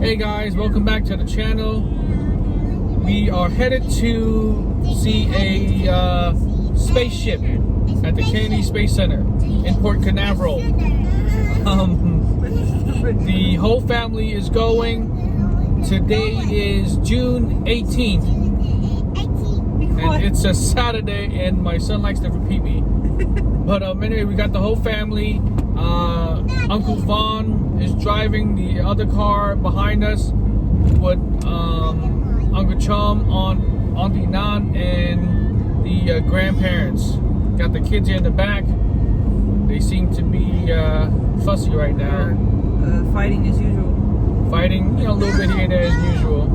Hey guys, welcome back to the channel. We are headed to see a spaceship at the Kennedy Space Center in Port Canaveral. The whole family is going. Today is June 18th. And it's a Saturday and my son likes to repeat me. But anyway, we got the whole family. Uncle Vaughn is driving the other car behind us with Uncle Chum, Auntie Nan, and the grandparents. Got the kids here in the back. They seem to be fussy right now. Fighting as usual. Fighting, a little bit here and there as usual.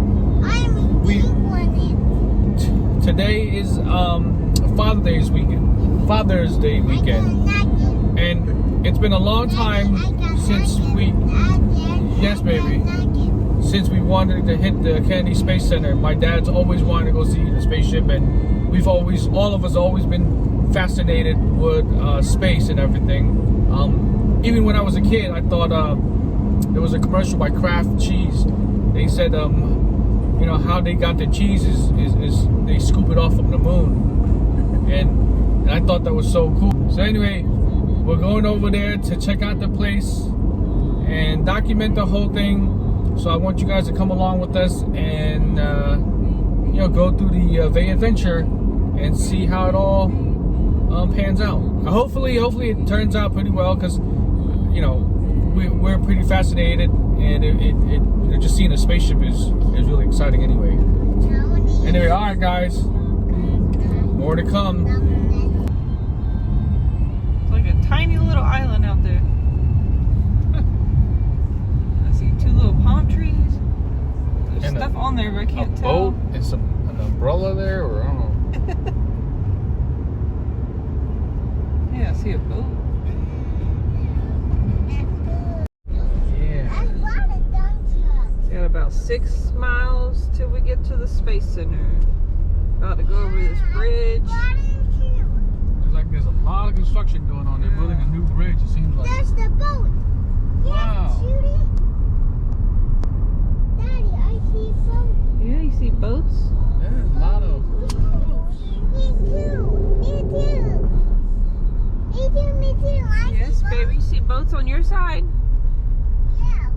Today is Father's Day weekend. And it's been a long time since since we wanted to hit the Kennedy Space Center. My dad's always wanted to go see the spaceship, and all of us always been fascinated with space and everything. Even when I was a kid, I thought there was a commercial by Kraft Cheese. They said, how they got the cheese is they scoop it off from the moon, and I thought that was so cool. So anyway, we're going over there to check out the place and document the whole thing. So I want you guys to come along with us and go through the adventure and see how it all pans out. Hopefully it turns out pretty well, because we're pretty fascinated, and just seeing a spaceship is really exciting anyway. All right guys, more to come. Tiny little island out there. I see two little palm trees. There's and stuff on there, but I can't tell. A boat and an umbrella there, or I don't know. Yeah, I see a boat. Yeah. It's got about 6 miles till we get to the Space Center. About to go over this bridge. Like there's a lot of construction going on. They're building a new bridge, it seems like. There's the boat. Wow. Judy. Daddy, I see boats. Yeah, you see boats? There's a lot of boats. Me too. Yes, baby. You see boats on your side? Yeah.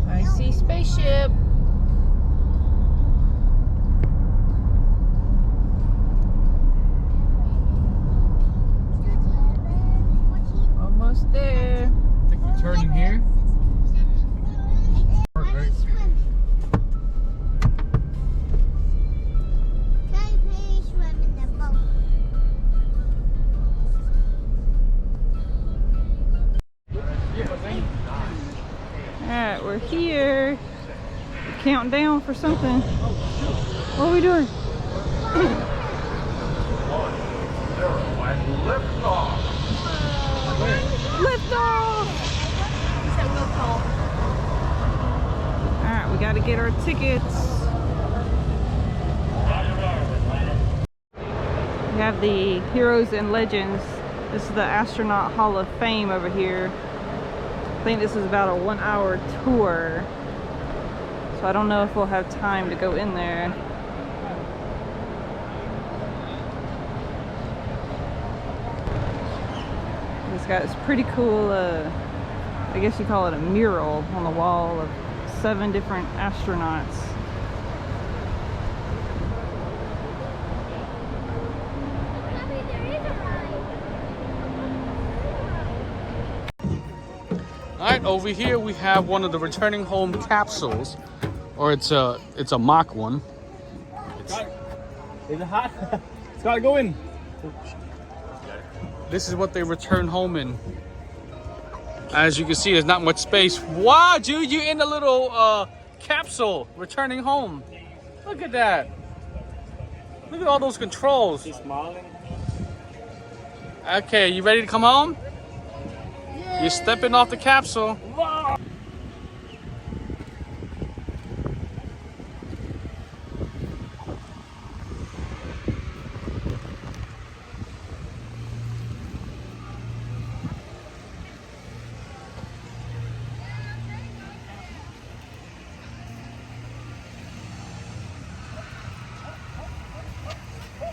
I see spaceship. Almost there. I think we're turning here. Right. Alright, we're here. We're counting down for something. What are we doing? Lift off. Lift off! Alright, we gotta get our tickets. We have the Heroes and Legends. This is the Astronaut Hall of Fame over here. I think this is about a 1-hour tour. So I don't know if we'll have time to go in there. It's got this pretty cool, I guess you call it a mural on the wall of 7 different astronauts. Alright, over here we have one of the returning home capsules. Or it's a mock one. Is it hot? It's gotta go in. This is what they return home in. As you can see, there's not much space. Wow, dude, you're in a little capsule returning home. Look at that. Look at all those controls. She's smiling. Okay, you ready to come home? Yeah. You're stepping off the capsule.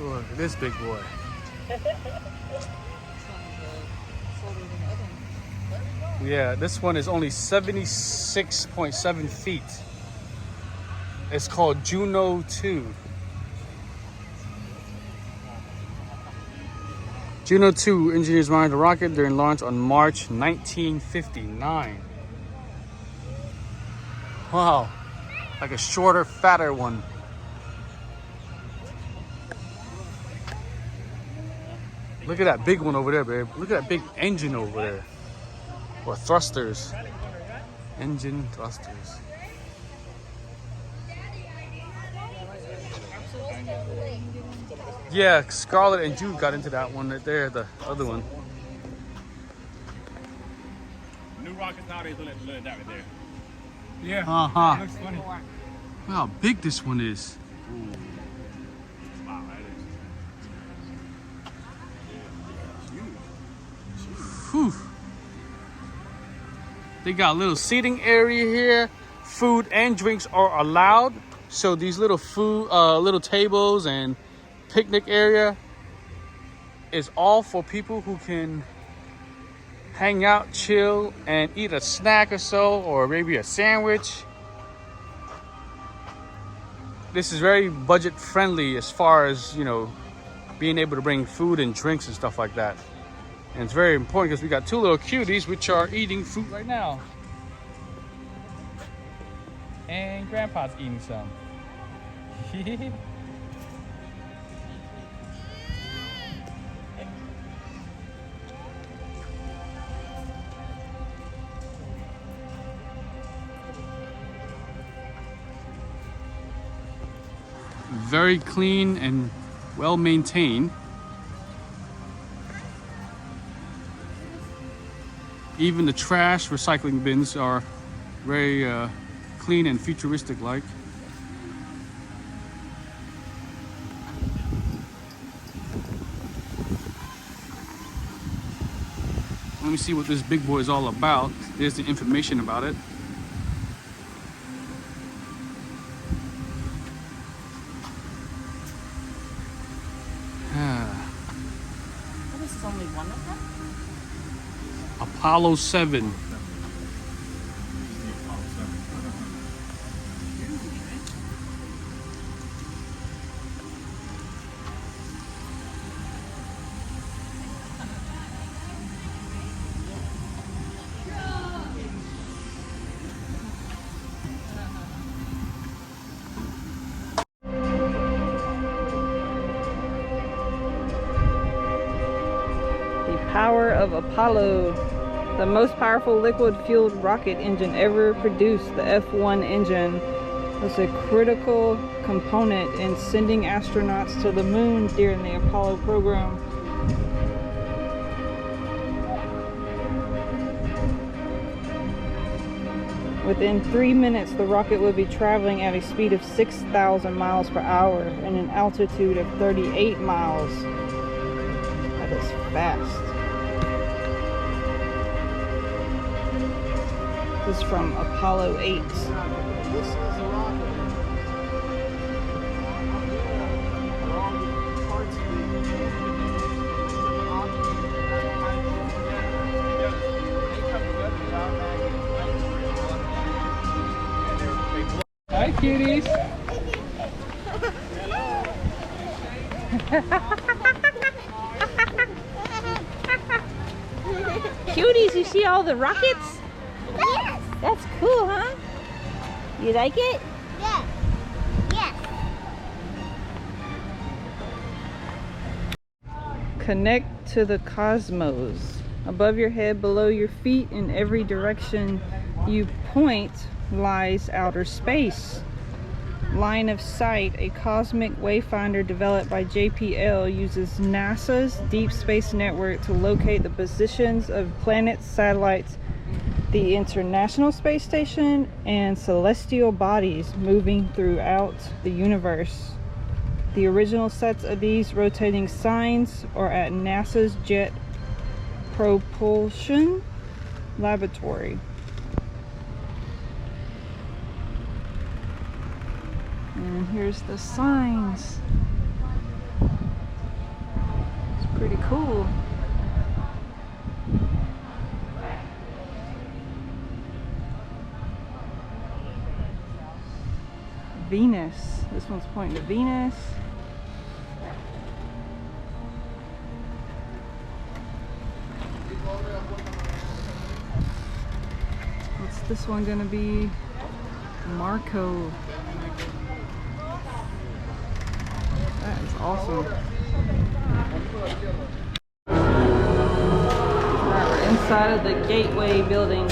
Look at this big boy. Yeah, this one is only 76.7 feet. It's called Juno 2. Juno 2 engineers mounted the rocket during launch on March 1959. Wow, like a shorter, fatter one. Look at that big one over there, babe. Look at that big engine over there. Or thrusters. Engine thrusters. Yeah, Scarlett and Jude got into that one right there, the other one. New rockets nowadays don't let that right there. Yeah. Uh-huh. Looks funny. Look how big this one is. Ooh. Wow, right there. Whew. They got a little seating area here. Food and drinks are allowed. So these little little tables and picnic area is all for people who can hang out, chill, and eat a snack or so, or maybe a sandwich. This is very budget friendly as far as, you know, being able to bring food and drinks and stuff like that. And it's very important because we got two little cuties which are eating fruit right now. And Grandpa's eating some. Very clean and well maintained. Even the trash recycling bins are very clean and futuristic like. Let me see what this big boy is all about. There's the information about it. This is only one of them? Apollo 7. Power of Apollo, the most powerful liquid-fueled rocket engine ever produced. The F-1 engine was a critical component in sending astronauts to the moon during the Apollo program. Within 3 minutes, the rocket would be traveling at a speed of 6,000 miles per hour and an altitude of 38 miles. That is fast. This is from Apollo 8. This is a rocket. Hi, kitties. Cuties, you see all the rockets? Yes. That's cool, huh? You like it? Yes. Yes. Connect to the cosmos. Above your head, below your feet, in every direction you point lies outer space. Line of sight, a cosmic wayfinder developed by JPL, uses NASA's Deep Space Network to locate the positions of planets, satellites, the International Space Station, and celestial bodies moving throughout the universe. The original sets of these rotating signs are at NASA's Jet Propulsion Laboratory. And here's the signs. Pretty cool. Venus. This one's pointing to Venus. What's this one gonna be? Marco. That is awesome. Alright, we're inside of the Gateway building.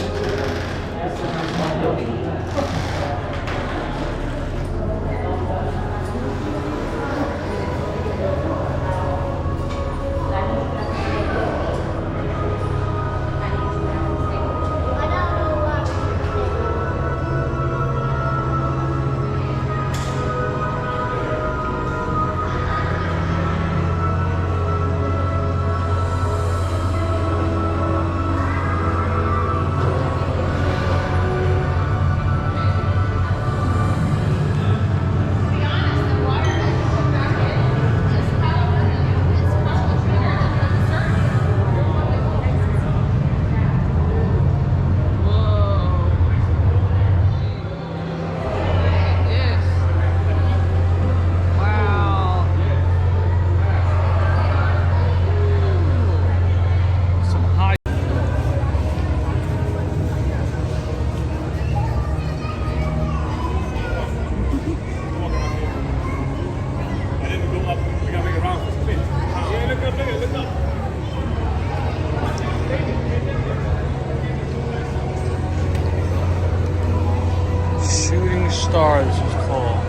Star, this is called.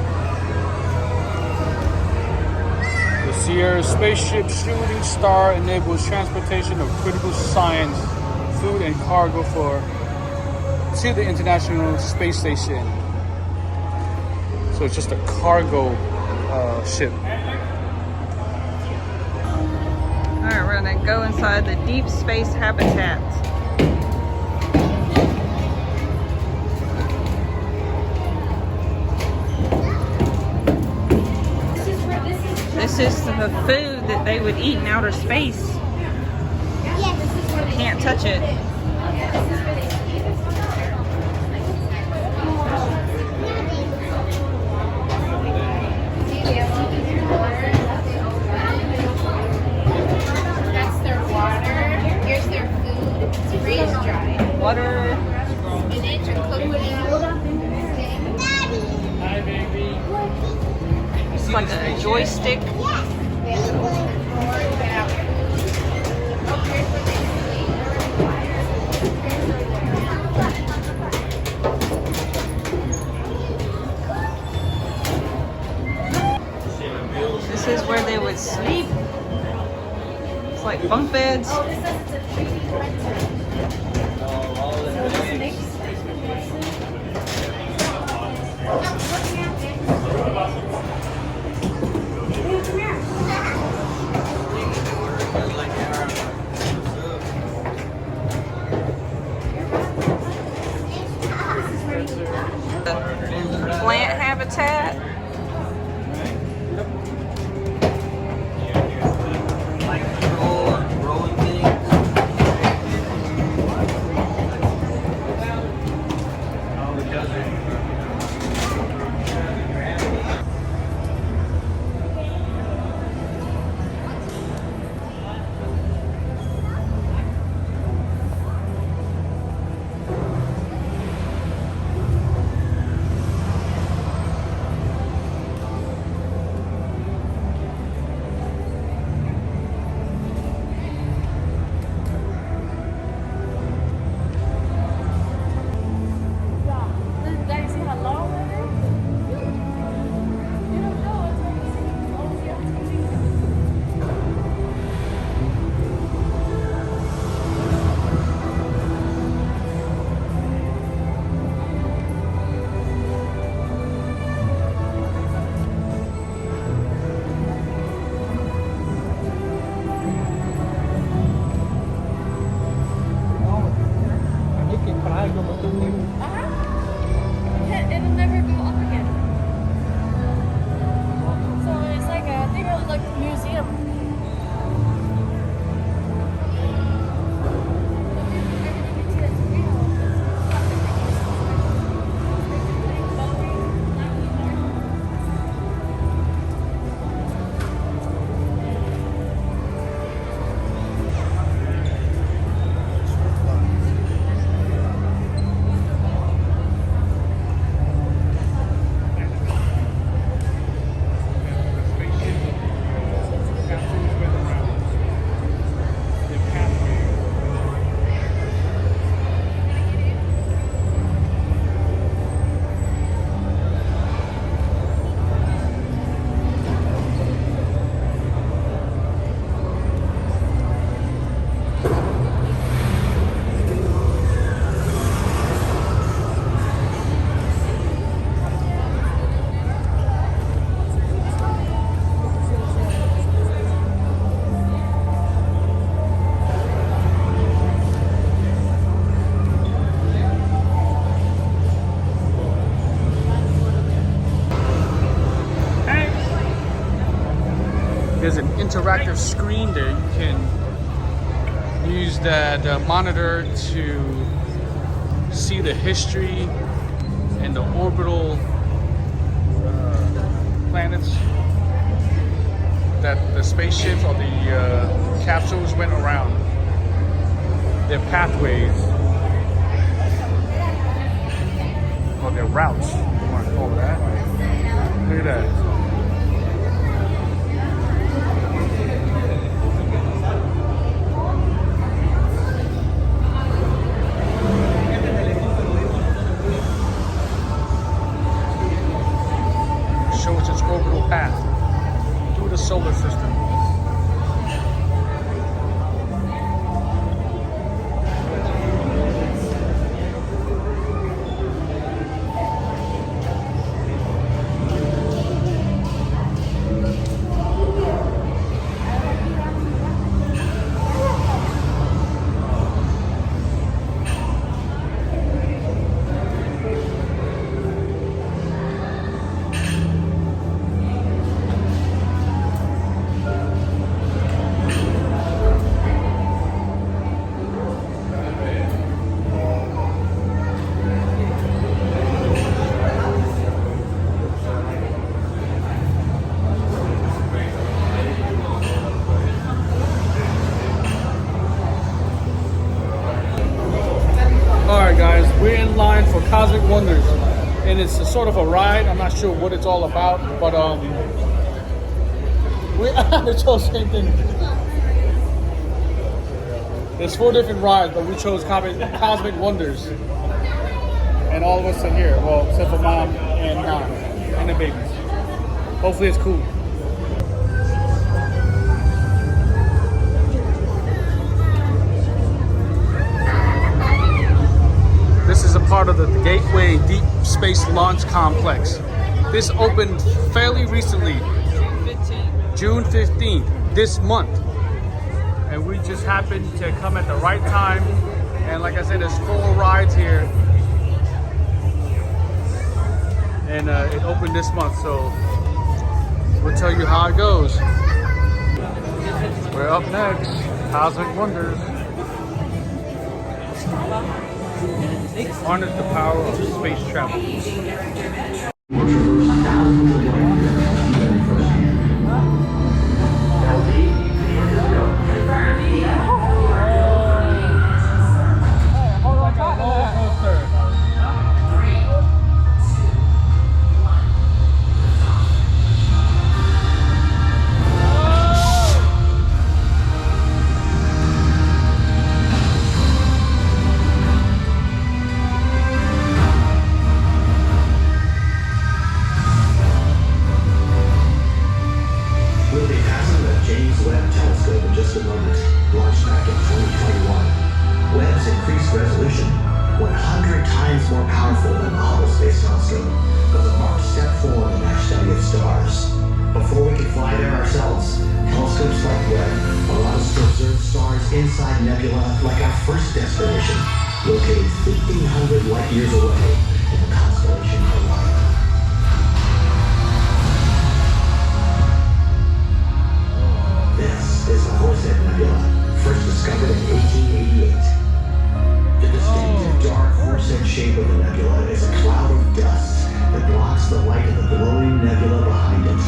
The Sierra spaceship shooting star enables transportation of critical science, food, and cargo to the International Space Station. So it's just a cargo ship. Alright, we're gonna go inside the deep space habitat. This is the food that they would eat in outer space. Can't touch it. That's their water. Here's their food. It's freeze dried. Water. Spinach and coconut. Hi, baby. It's like a joystick. This is where they would sleep. It's like bunk beds. Plant habitat. It'll never go up again. So it's like a, I think it was like a museum. interactive screen there. You can use that monitor to see the history and the orbital planets that the spaceships or the capsules went around. Their pathways, or their routes, if you want to call it that. Look at that. Shows its orbital path through the solar system. Alright guys, we're in line for Cosmic Wonders, and it's a sort of a ride. I'm not sure what it's all about, but we chose the same thing. There's 4 different rides, but we chose Cosmic Wonders, and all of us are here. Well, except for Mom and Mom and the babies. Hopefully it's cool. This is a part of the Gateway Deep Space Launch Complex. This opened fairly recently, June 15th, this month. And we just happened to come at the right time. And like I said, there's 4 rides here. And it opened this month, so we'll tell you how it goes. We're up next, Cosmic Wonders. Harness the power of space travel. Resolution, 100 times more powerful than the Hubble Space Telescope, was a marked step forward in our study of stars. Before we could fly there ourselves, telescopes like Webb allow us to observe stars inside nebula like our first destination, located 1,500 light years away in the constellation Orion. This is the Horsehead Nebula, first discovered in 1888. The distinctive dark horsehead shape of the nebula is a cloud of dust that blocks the light of the glowing nebula behind it.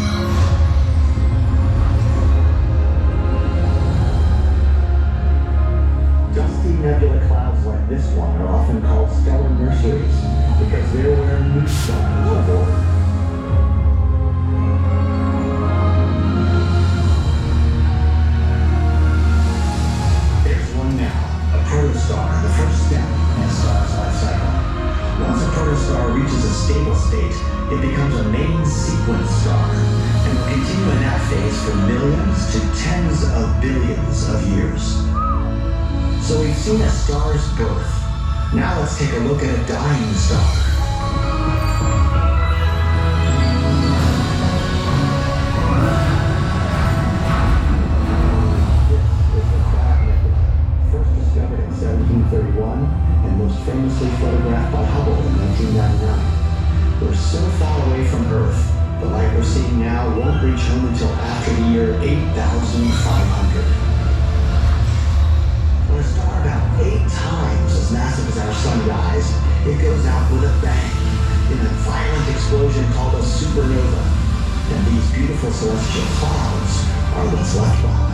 Dusty nebula clouds like this one are often called stellar nurseries because they're where new stars are born. Protostar, the first step in a star's life cycle. Once a protostar reaches a stable state, it becomes a main sequence star and will continue in that phase for millions to tens of billions of years. So we've seen a star's birth. Now let's take a look at a dying star. And most famously photographed by Hubble in 1999. We're so far away from Earth, The light we're seeing now won't reach home until after the year 8,500. When a star about 8 times as massive as our sun dies, it goes out with a bang in a violent explosion called a supernova. And these beautiful celestial clouds are what's left behind.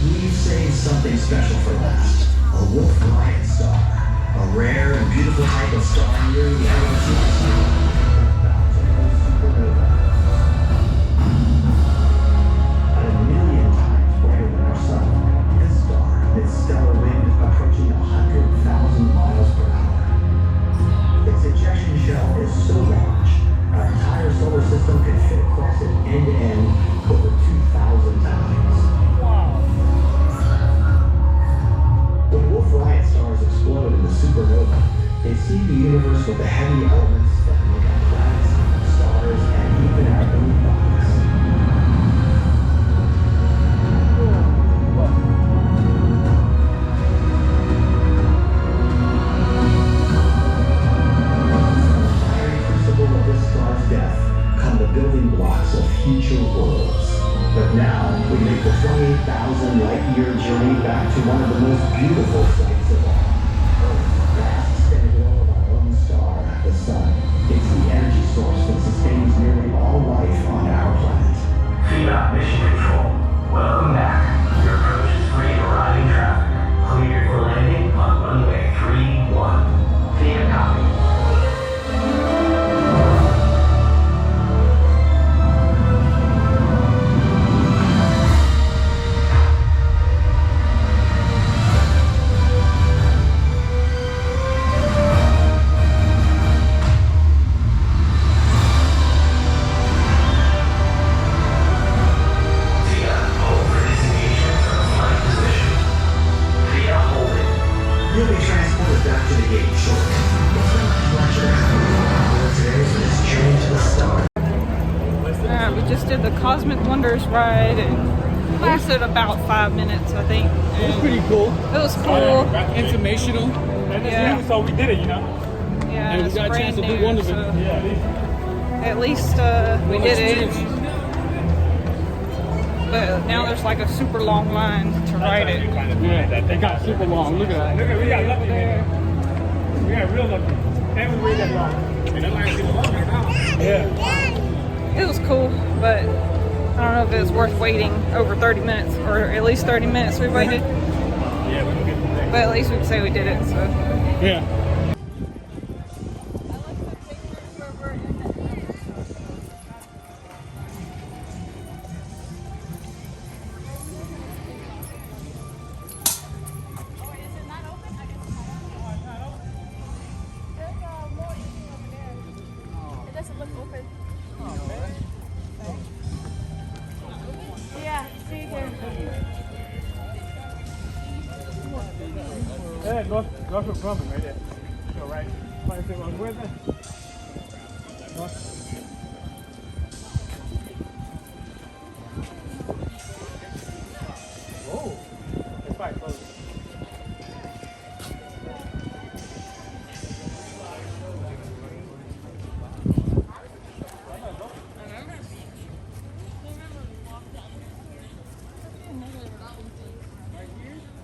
We've saved something special for last. A Wolf-Rayet star. A rare and beautiful type of star near the galaxy. About to go supernova. At a million times brighter than our sun, this star emits stellar wind approaching 100,000 miles per hour. Its ejection shell is so large, our entire solar system can fit across it end to end over 2,000 times. When Wolf-Rayet stars explode in the supernova, they see the universe with the heavy elements that make up planets, stars, and even our own bodies. From the fiery crucible of this star's death come the building blocks of future worlds. But now, we make the 28,000 light-year journey back to one of the most beautiful sights of all. Earth's vast spinning glow of our own star, the sun. It's the energy source that sustains nearly all life on our planet. Fiat Mission Control. Welcome back. Your approach is free of arriving traffic. Cleared for landing on runway 31. Fiat copy. You'll be transported back to the gate shortly. It's been a pleasure having you on board today for this journey to the star. Alright, we just did the Cosmic Wonders ride and it lasted about 5 minutes, I think. It was And pretty cool. it was cool. Informational. Yeah. So we did it, you know? Yeah, And we it's got a brand chance to do new, one of it. so Yeah. at least we did it. But now there's like a super long line to ride it. Yeah, they got super long. Look at that. Look at, we got lucky, man. We got real lucky. And we waited that long. And that line's even longer now. Yeah. It was cool, but I don't know if it was worth waiting over 30 minutes, or at least 30 minutes we waited. Yeah, we'll get to that. But at least we can say we did it, so. Yeah. It doesn't look open. Yeah, see you there. Yeah, go for bumping right there. Go right. Find the one with it. Whoa. It's quite close.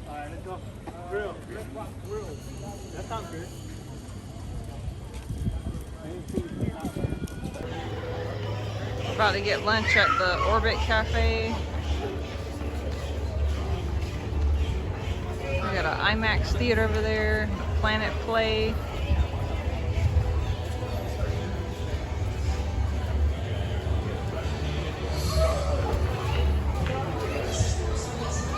Alright, let's go. Grill. Let's rock grill. That sounds good. About to get lunch at the Orbit Cafe. We got an IMAX theater over there, Planet Play.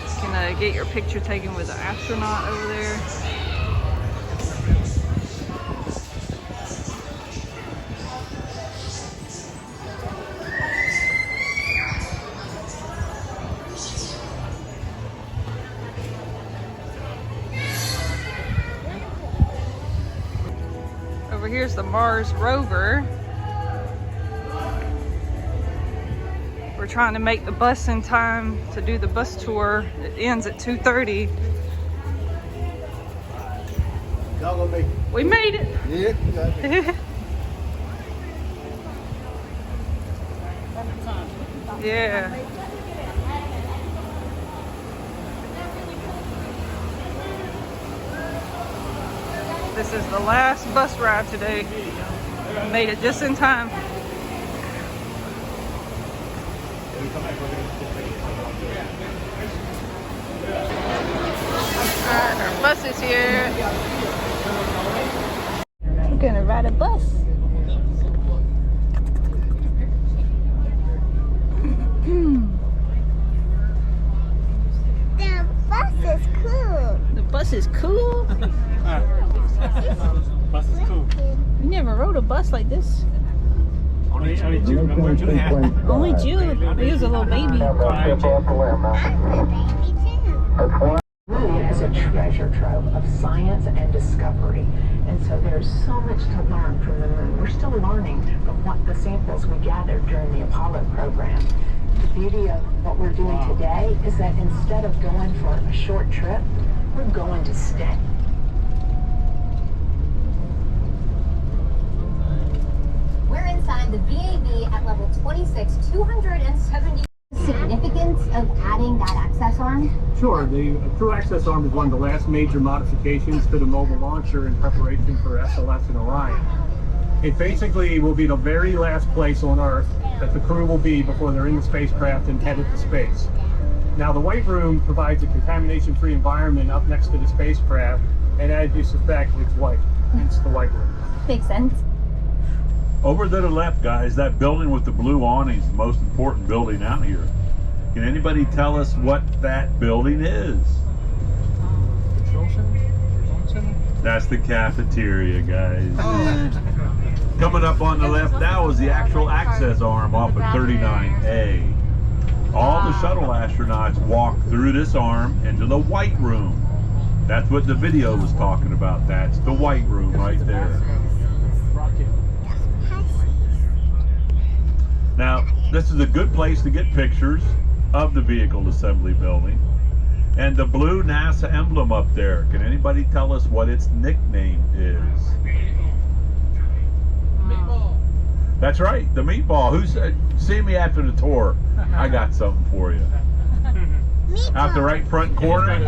You can get your picture taken with the astronaut over there. Over here's the Mars rover. We're We're trying to make the bus in time to do the bus tour. It ends at 2:30. Y'all gonna make it. We made it. Yeah. Yeah. This is the last bus ride today. We made it just in time. Alright, our bus is here. We're gonna ride a bus. The bus is cool. Bus is cool. You never rode a bus like this. Only Jude. Remember Jude had. Only Jude. He was a little baby. Is a treasure trove of science and discovery, and so there's so much to learn from the moon. We're still learning from what the samples we gathered during the Apollo program. The beauty of what we're doing today is that instead of going for a short trip, we're going to stay. We're inside the VAB at level 26, 270. Significance of adding that access arm? Sure. The Crew Access Arm is one of the last major modifications to the mobile launcher in preparation for SLS and Orion. It basically will be the very last place on Earth that the crew will be before they're in the spacecraft and headed to space. Now, the White Room provides a contamination-free environment up next to the spacecraft, and as you suspect, it's white. It's the White Room. Makes sense. Over to the left, guys, that building with the blue awning is the most important building out here. Can anybody tell us what that building is? Control center? That's the cafeteria, guys. Coming up on the left now is the actual access arm off of 39A. All the shuttle astronauts walk through this arm into the White Room. That's what the video was talking about. That's the White Room right there. Now, this is a good place to get pictures of the vehicle assembly building. And the blue NASA emblem up there, can anybody tell us what its nickname is? Meatball. That's right, the meatball. Who's see me after the tour? I got something for you. Out the right front corner,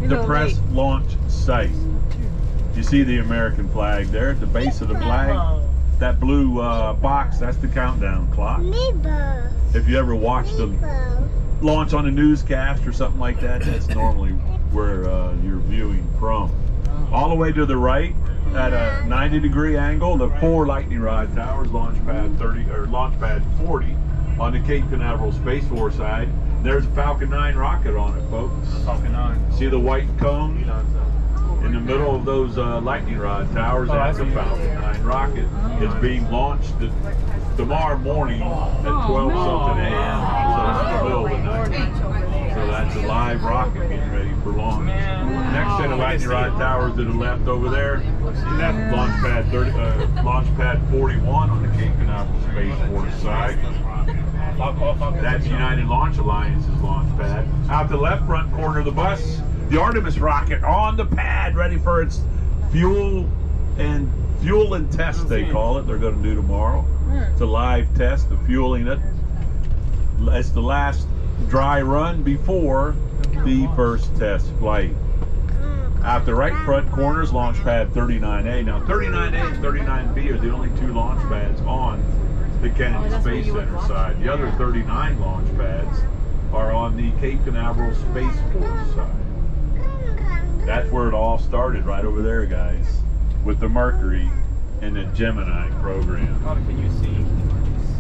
the press launch site. You see the American flag there at the base of the flag? That blue box, that's the countdown clock. If you ever watched them launch on a newscast or something like that, that's normally where you're viewing from. All the way to the right, at a 90-degree angle, the 4 lightning rod towers, launch pad 30 or launch pad 40 on the Cape Canaveral Space Force side. There's a Falcon 9 rocket on it, folks. Falcon 9. See the white cone? In the middle of those lightning rod towers, that's a Falcon 9 rocket. It's being launched tomorrow morning at 12-something a.m. So it's in the middle of the night. So that's a live rocket getting ready for launch. Next set of lightning rod towers to the left over there, that's launch pad 41 on the Cape Canaveral Space Force side. That's United Launch Alliance's launch pad. Out the left front corner of the bus, the Artemis rocket on the pad, ready for its fuel and test, they call it. They're going to do tomorrow. It's a live test of fueling it. It's the last dry run before the first test flight. Out the right front corner is launch pad 39A. Now 39A and 39B are the only 2 launch pads on the Kennedy Space Center side. The other 39 launch pads are on the Cape Canaveral Space Force side. That's where it all started, right over there, guys, with the Mercury and the Gemini program. Can you see?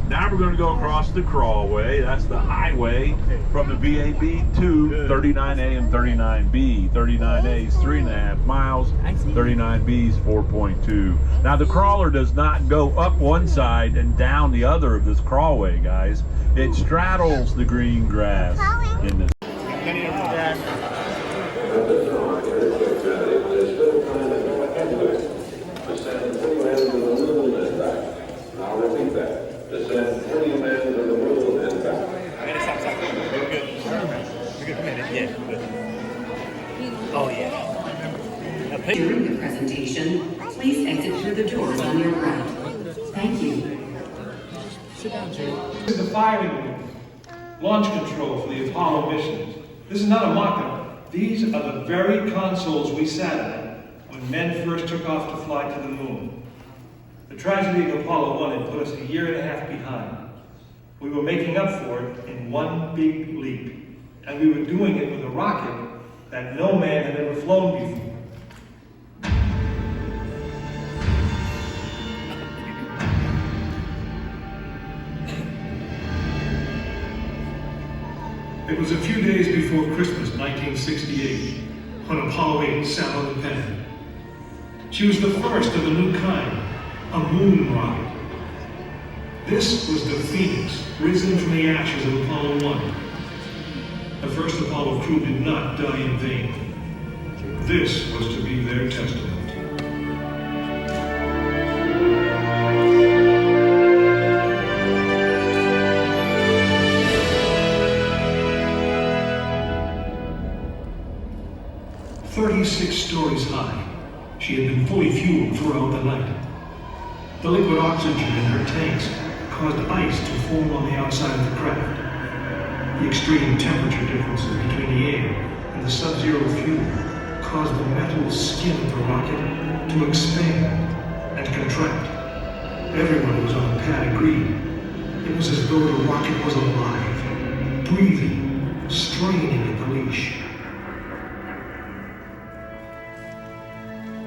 Now we're going to go across the crawlway. That's the highway from the VAB to 39A and 39B. 39A is 3.5 miles. 39B is 4.2. Now the crawler does not go up one side and down the other of this crawlway, guys. It straddles the green grass in this. I'll repeat that. Descend 20 men to the moon and back. station, please exit through the doors on your right. Thank you. This is the firing room, launch control for the Apollo missions. This is not a mock-up. These are the very consoles we sat at when men first took off to fly to the moon. The tragedy of Apollo 1 had put us a year and a half behind. We were making up for it in one big leap, and we were doing it with a rocket that no man had ever flown before. It was a few days before Christmas 1968 when Apollo 8 sat on the pad. She was the first of a new kind, a moon rocket. This was the Phoenix, risen from the ashes of Apollo 1. The first Apollo crew did not die in vain. This was to be their testament. "36 stories high, she had been fully fueled throughout the night. The liquid oxygen in her tanks caused ice to form on the outside of the craft. The extreme temperature differences between the air and the sub-zero fuel caused the metal skin of the rocket to expand and contract. Everyone who was on the pad agreed. It was as though the rocket was alive, breathing, straining at the leash.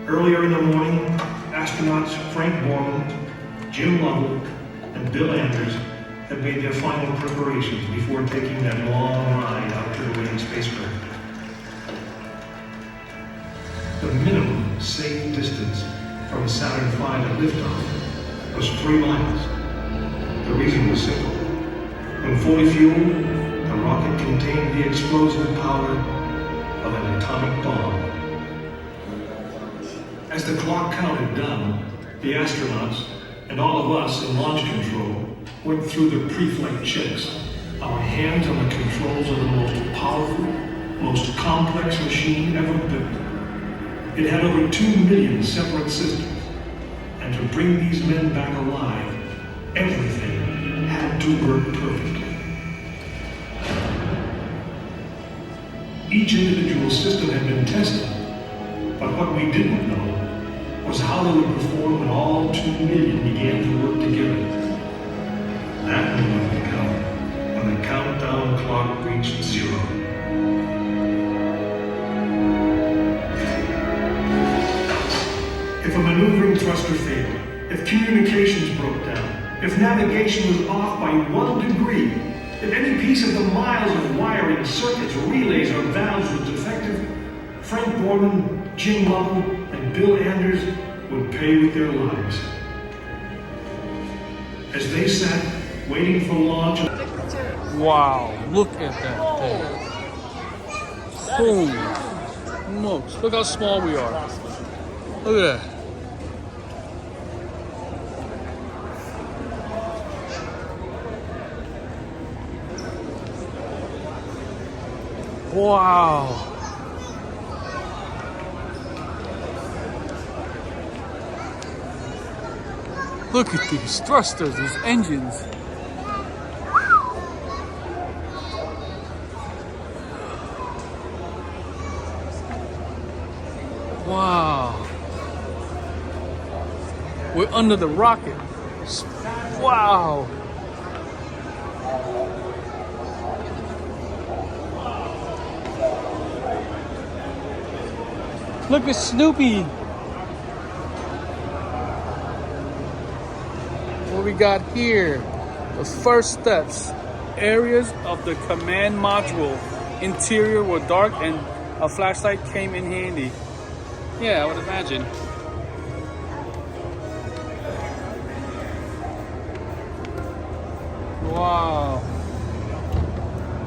Earlier in the morning, astronauts Frank Borman, Jim Lovell, and Bill Anders had made their final preparations before taking that long ride out to the waiting spacecraft. The minimum safe distance from Saturn V at liftoff was 3 miles. The reason was simple. When fully fueled, the rocket contained the explosive power of an atomic bomb. As the clock counted down, the astronauts and all of us in launch control went through the pre-flight checks. Our hands on the controls of the most powerful, most complex machine ever built. It had over 2 million separate systems. And to bring these men back alive, everything had to work perfectly. Each individual system had been tested, but what we didn't know was how they would perform when all 2 million began to work together. That moment would come when the countdown clock reached 0. If a maneuvering thruster failed, if communications broke down, if navigation was off by 1 degree, if any piece of the miles of wiring, circuits, relays, or valves was defective, Frank Borman, Jim Lovell, and Bill Anders would pay with their lives. As they sat waiting for launch. Wow, look at that thing. Holy smokes, look how small we are. Look at that. Wow. Look at these thrusters, these engines. Wow. We're under the rocket. Wow. Look at Snoopy. What we got here? The first steps. Areas of the command module. Interior were dark and a flashlight came in handy. Yeah, I would imagine. Wow.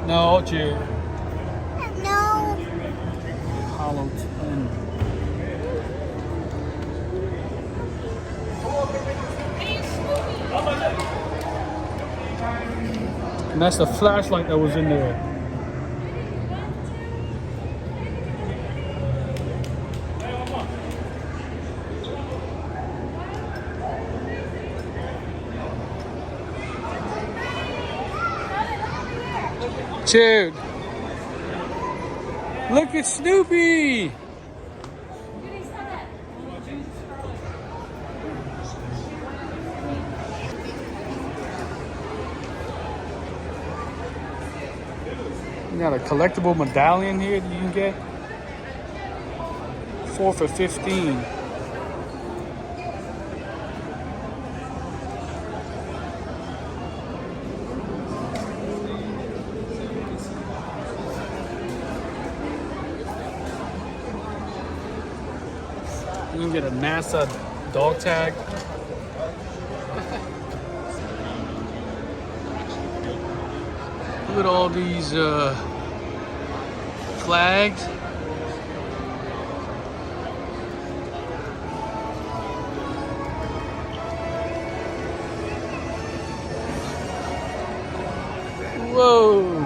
No, Jude. No. Apollo 10. And that's the flashlight that was in there. Dude, look at Snoopy. You got a collectible medallion here that you can get. 4 for $15. You can get a NASA dog tag. Look at all these flags. Whoa.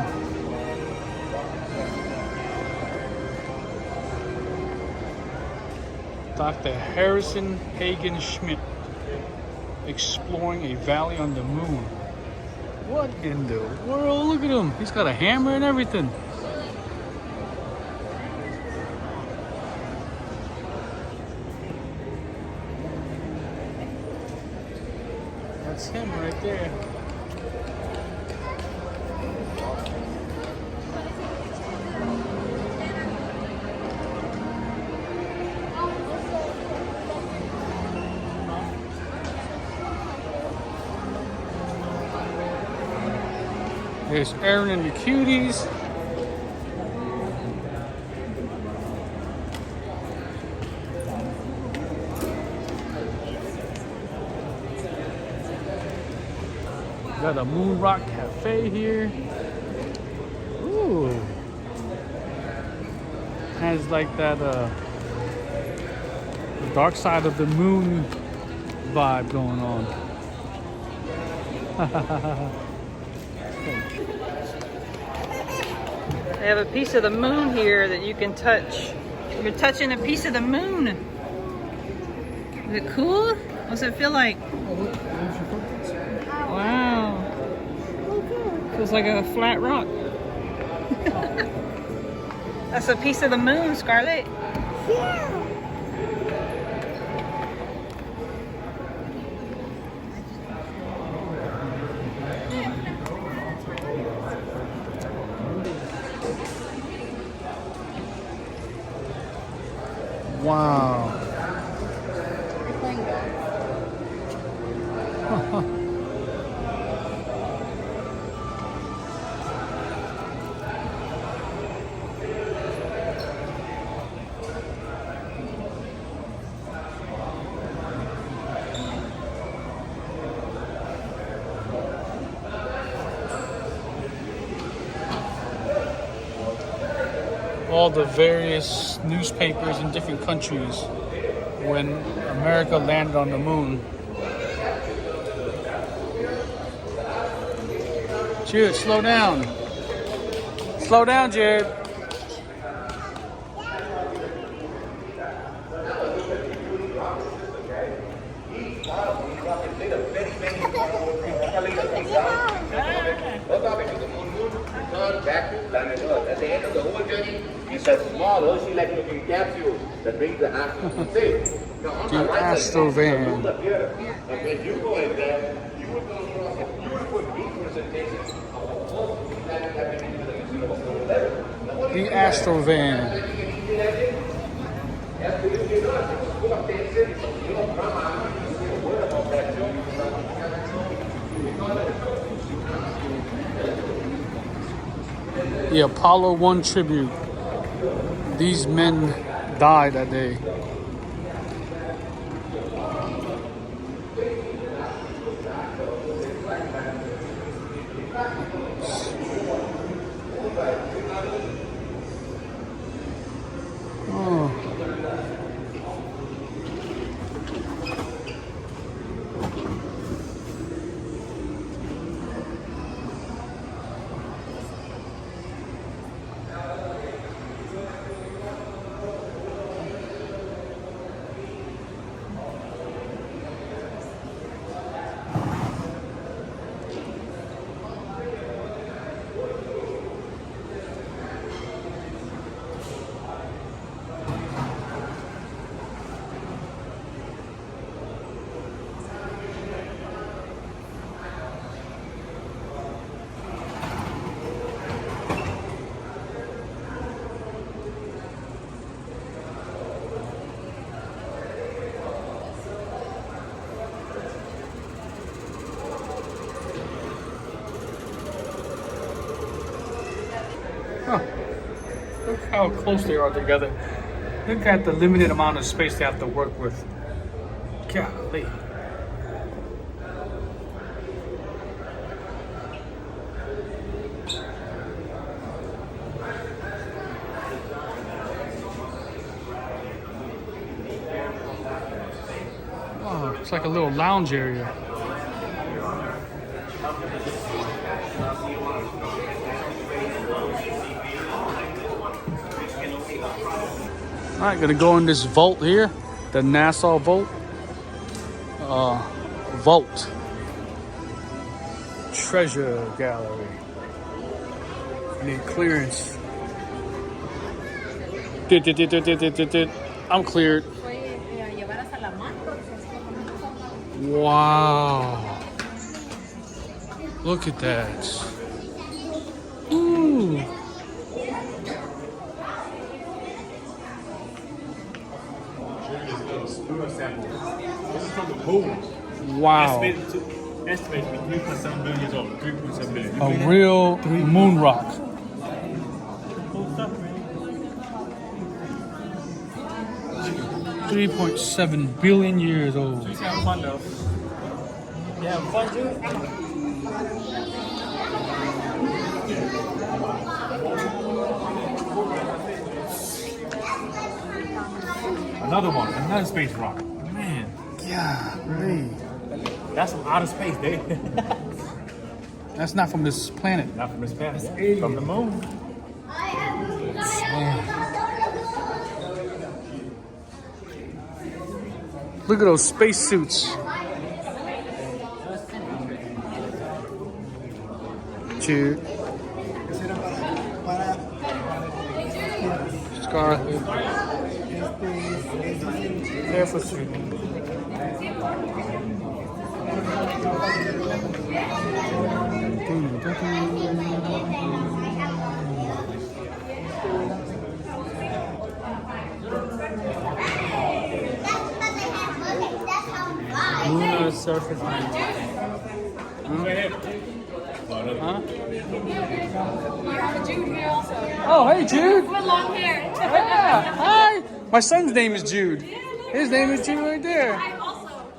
Dr. Harrison Hagen Schmidt exploring a valley on the moon. What in the world? Look at him. He's got a hammer and everything. That's him right there. There's Aaron and the Cuties. Got a Moon Rock Cafe here. Ooh. Has like that the dark side of the moon vibe going on. They have a piece of the moon here that you can touch. You're touching a piece of the moon. Is it cool? What's it feel like? Wow. Feels like a flat rock. That's a piece of the moon, Scarlett. Yeah. Wow. All the various newspapers in different countries when America landed on the moon. Jared, slow down. Slow down, Jared. Back to planet Earth. At the end of the whole journey, it's a small Hershey-like looking capsule that brings the astronauts safe. Now, on The Astrovan. and when you go in there, you will come across a beautiful representation of all the planets that have been into the mission of Apollo 11. The Astrovan. The Apollo 1 tribute. These men died that day. Oh. Huh. Look how close they are together. Look at the limited amount of space they have to work with. Golly. Oh, it's like a little lounge area. All right, gonna go in this vault here, the NASA vault. Vault. Treasure gallery. Need clearance. I'm cleared. Wow. Look at that. Ooh. This is from the moon. Wow. Estimated to be 3.7 billion years old. 3.7 billion. A real moon rock. 3.7 billion years old. Just have fun though. You have fun, dude? Another one, another space rock. Man. Yeah, really. That's from outer space, dude. That's not from this planet. Not from this planet. It's from the moon. Look at those spacesuits. Jude. Scarlet. Careful, suit. Lunar surface. Huh? You have a Jude here also. Oh, hey, Jude. With long hair. Yeah. Hi. My son's name is Jude. His name is Jude right there.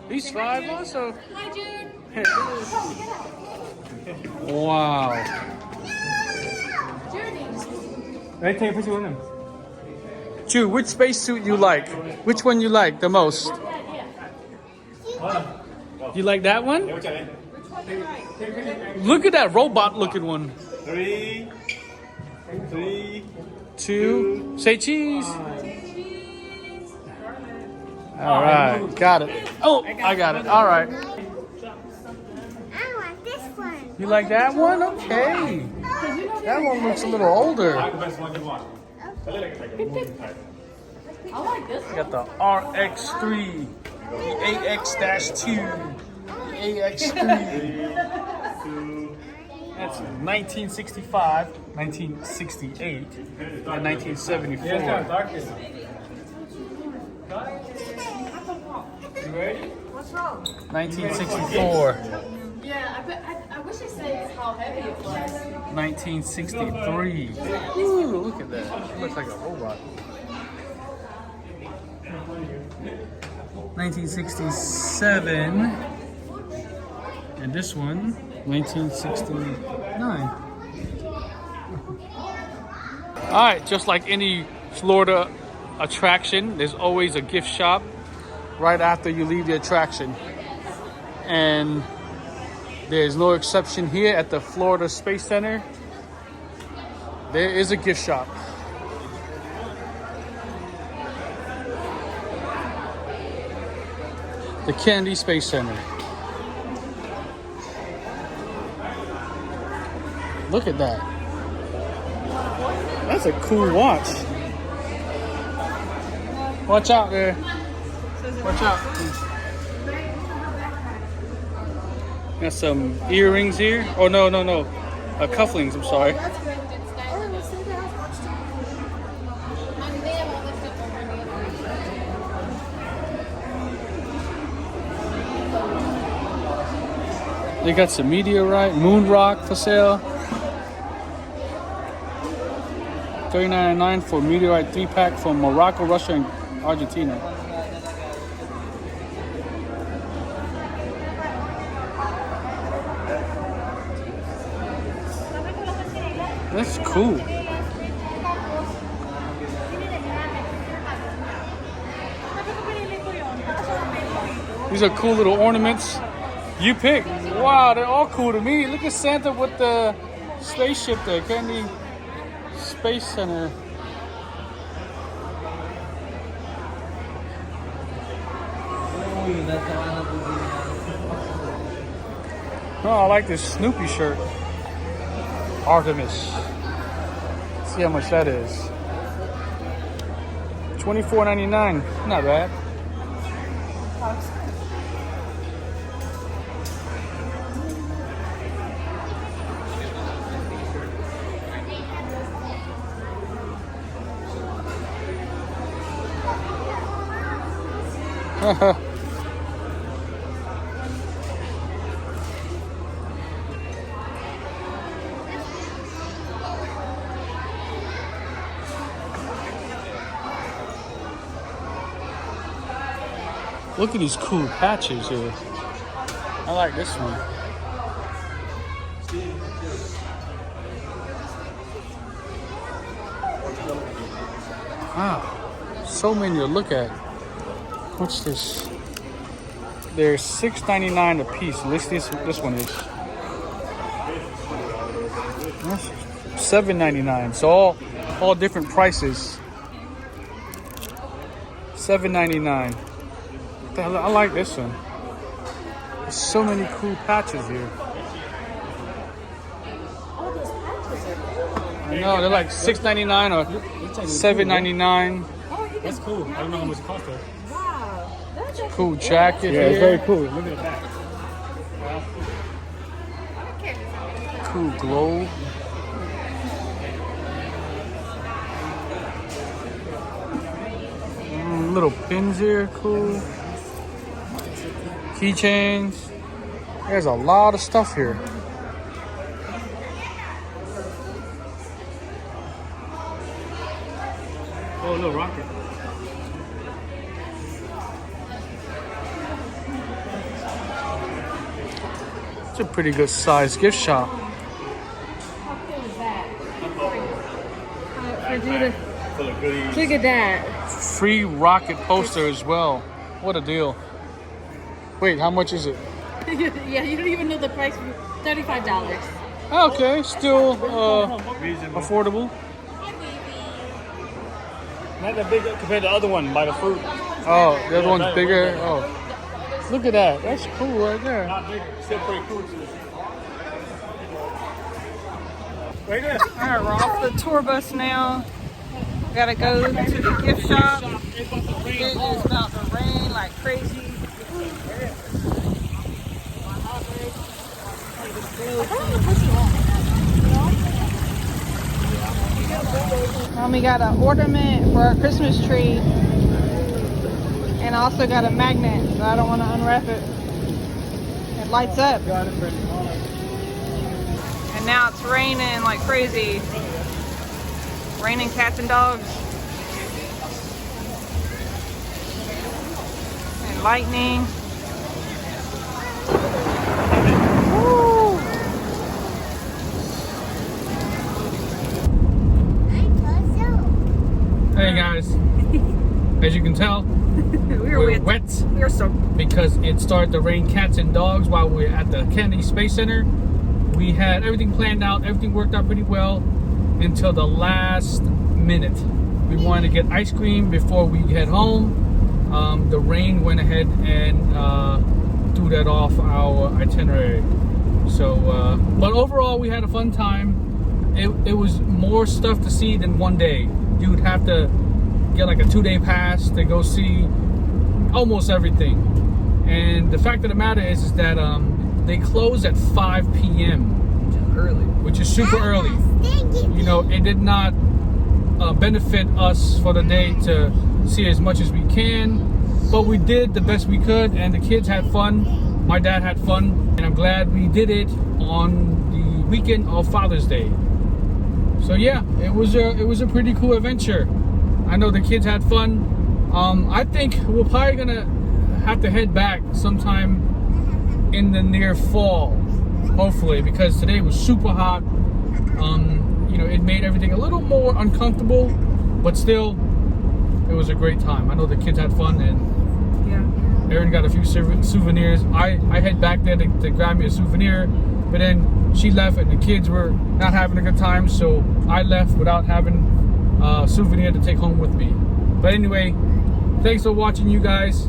He's 5 also. Hi, Jude. Wow. Hey, take a picture with him. Jude, which spacesuit you like? Which one you like the most? You like that one? Look at that robot-looking one. 3, 2, say cheese. All right, got it. Oh, I got it. All right. I want this one. You like that one? Okay. That one looks a little older. the best one you want. I like a moving type. I like this We got the RX3, the AX-2, the AX3. That's 1965, 1968, and 1974. Yeah, it's kind of dark here. You ready? What's wrong? 1964, Yeah, I wish it said how heavy it was. 1963. Ooh, look at that. She looks like a robot. 1967. And this one, 1969. All right, just like any Florida attraction, there's always a gift shop right after you leave the attraction. And there's no exception here at the Florida Space Center. There is a gift shop. The Kennedy Space Center. Look at that. That's a cool watch. Watch out there. Watch out. Got some earrings here. Oh, no. Cufflinks, I'm sorry. They got some meteorite, moon rock for sale. $39.99 for meteorite 3-pack from Morocco, Russia, and Argentina. That's cool. These are cool little ornaments. You pick. Wow, they're all cool to me. Look at Santa with the spaceship there. Kennedy Space Center. Oh, I like this Snoopy shirt. Artemis. See how much that is. $24.99. Not bad. Look at these cool patches here. I like this one. Wow, so many to look at. What's this? They're $6.99 a piece. At least this one is. That's $7.99. So all different prices. $7.99. I like this one. There's so many cool patches here. I know, they're like $6.99 or $7.99. That's cool. I don't know how much it costs though. Wow, that's a Cool jacket. Yeah, it's very cool. Look at that. Cool globe. Little pins here, cool. Keychains. There's a lot of stuff here. Oh, a little rocket. It's a pretty good sized gift shop. How cool is that? For you to Full of goodies. look at that. Free rocket poster as well. What a deal. Wait, how much is it? Yeah, you don't even know the price. $35. Okay, still affordable. Not that big compared to the other one by the fruit. Oh, the other one's bigger. Oh, look at that. That's cool right there. Not big, still pretty cool too. Right there. All right, we're off the tour bus now. We gotta go to the gift shop. It is about to rain like crazy. We got an ornament for our Christmas tree, and I also got a magnet, so I don't want to unwrap it. It lights up. And now it's raining like crazy. Raining cats and dogs. And lightning. Woo! Hey guys, as you can tell, we're wet. We're soaked. Because it started to rain cats and dogs while we were at the Kennedy Space Center. We had everything planned out, everything worked out pretty well until the last minute. We wanted to get ice cream before we head home. The rain went ahead and threw that off our itinerary. So, but overall we had a fun time. It was more stuff to see than one day. You would have to get like a 2-day pass to go see almost everything. And the fact of the matter is that they close at 5 p.m. Early. Which is super early. You know, it did not benefit us for the day to see as much as we can, but we did the best we could, and the kids had fun. My dad had fun, and I'm glad we did it on the weekend of Father's Day. So yeah, it was a pretty cool adventure. I know the kids had fun. I think we're probably gonna have to head back sometime in the near fall, hopefully, because today was super hot. You know, it made everything a little more uncomfortable, but still, it was a great time. I know the kids had fun, and yeah, Erin got a few souvenirs. I head back there to grab me a souvenir, but then she left, and the kids were not having a good time, so I left without having a souvenir to take home with me. But anyway, thanks for watching, you guys.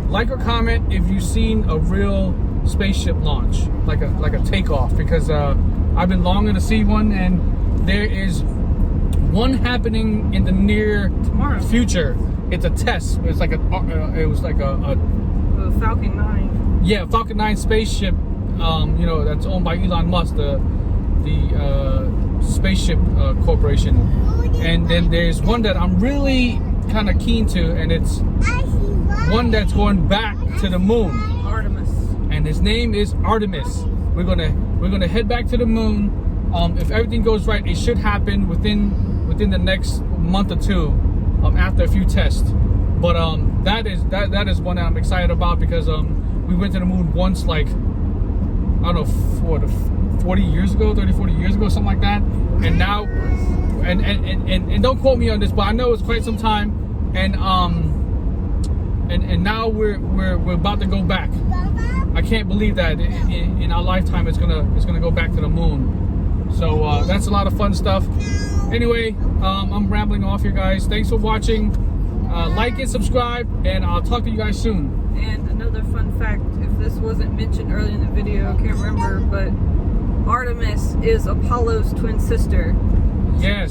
Like or comment if you've seen a real spaceship launch, like a takeoff, because I've been longing to see one, and there is one happening in the near future. It's a test. It's like it was like a Falcon 9. Yeah, Falcon 9 spaceship. You know, that's owned by Elon Musk, the spaceship corporation. And then there's one that I'm really kind of keen to, and it's one that's going back to the moon. Artemis. And his name is Artemis. We're gonna head back to the moon. If everything goes right, it should happen within the next month or two, after a few tests. But that is one that I'm excited about, because we went to the moon once, like, I don't know, 40 years ago, 30, 40 years ago, something like that. And now, and don't quote me on this, but I know it's quite some time. And now we're about to go back. I can't believe that in our lifetime it's gonna go back to the moon. So that's a lot of fun stuff. Anyway, I'm rambling off here, guys. Thanks for watching. Like and subscribe, and I'll talk to you guys soon. And another fun fact, if this wasn't mentioned earlier in the video, I can't remember, but Artemis is Apollo's twin sister. Yes.